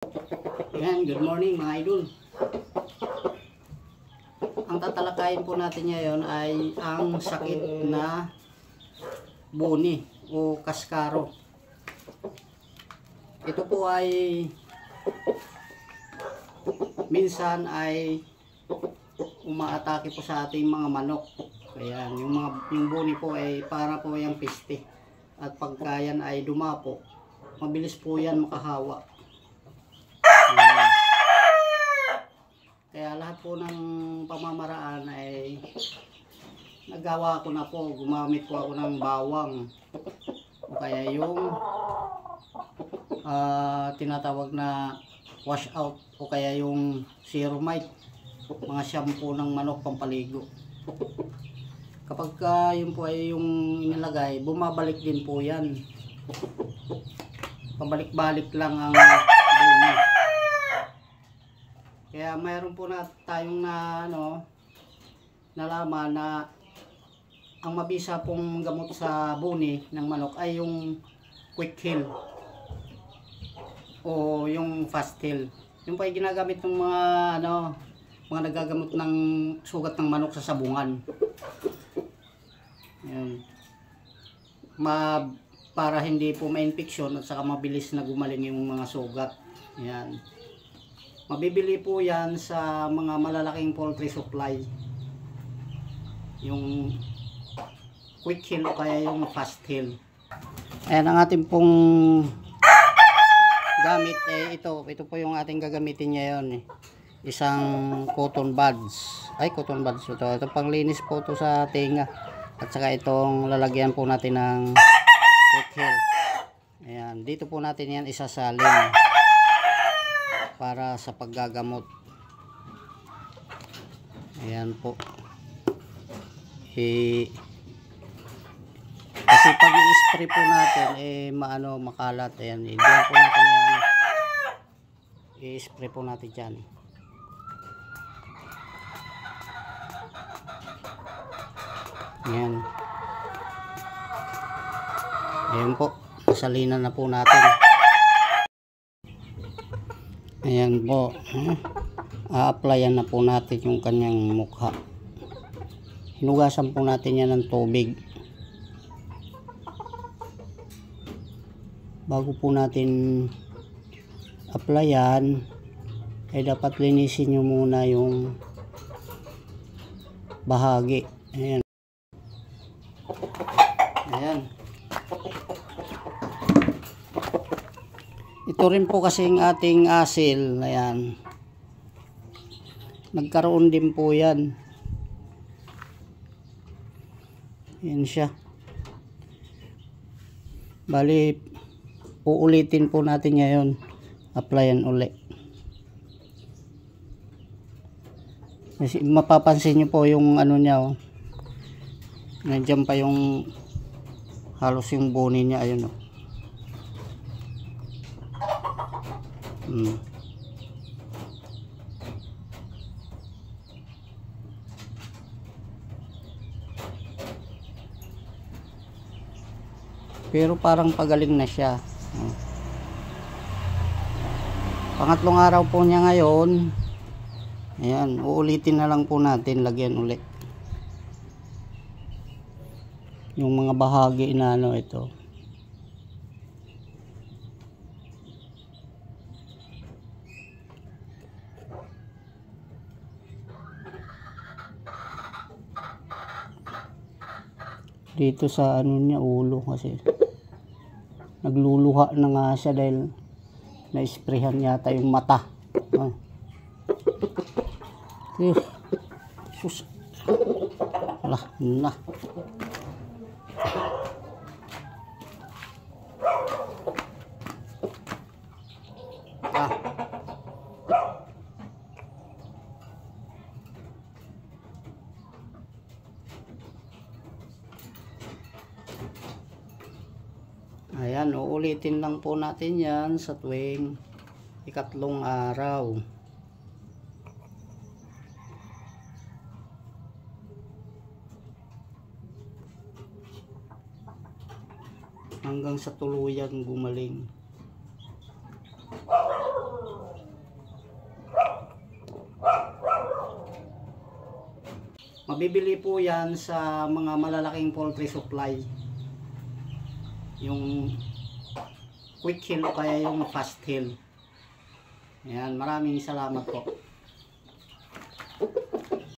Ayan, good morning mga idol. Ang tatalakayin po natin ngayon ay ang sakit na buni o kaskaro. Ito po ay minsan ay umaatake po sa ating mga manok. Ayan, yung buni po ay para po yung piste. At pagka yan ay dumapo, mabilis po yan makahawa. Ayan. Kaya lahat po ng pamamaraan ay nagawa ko na po. Gumamit po ako ng bawang o kaya yung tinatawag na wash out o kaya yung Ceromite, mga shampoo ng manok pampaligo. Kapag yun po ay yung inilagay, bumabalik din po yan. Pabalik-balik lang ang buni. Kaya mayroon po na tayong nalaman na ang mabisa pong gamot sa buni ng manok ay yung quick heal o yung fast heal. Yung pa ay ginagamit ng mga nagagamot ng sugat ng manok sa sabungan. Ayan. Para hindi po ma-infection at saka mabilis na gumaling yung mga sugat. Ayan. Mabibili po yan sa mga malalaking poultry supply. Yung quick heal o kaya yung fast heal. Ayan ang ating pong gamit. Ito po yung ating gagamitin ngayon. Isang cotton buds. Cotton buds ito. Ito panglinis po ito sa tinga. At saka itong lalagyan po natin ng quick heal. Ayan. Dito po natin yan isasalin para sa paggagamot. Ayan po. Kasi pag i-spray po natin makalat. Ayan, diyan po natin yan. I-spray po natin diyan. Ayan. Ayan po. Salinan na po natin. Ayan po. A-applyan na po natin yung kanyang mukha. Hinugasan po natin yan ng tubig. Bago po natin applyan, ay dapat linisin nyo muna yung bahagi. Ayan. Ayan. Ito rin po kasing ating asil. Ayan. Nagkaroon din po yan. Ayan siya. Bali, uulitin po natin ngayon. Applyan ulit. Kasi mapapansin nyo po yung niya. Nandiyan pa yung halos yung buni niya. Ayun o. Pero parang pagaling na siya. Pangatlong araw po niya ngayon. Ayan, uulitin na lang po natin, lagyan ulit yung mga bahagi na ito. Dito sa niya, ulo, kasi nagluluha na nga siya dahil na-sprayhan yata yung mata. Sus. Alah, na. Ayan, uulitin lang po natin yan sa tuwing ikatlong araw. Hanggang sa tuluyan gumaling. Mabibili po yan sa mga malalaking poultry supply. Yung quick heal o kaya yung fast heal. Ayan, maraming salamat po.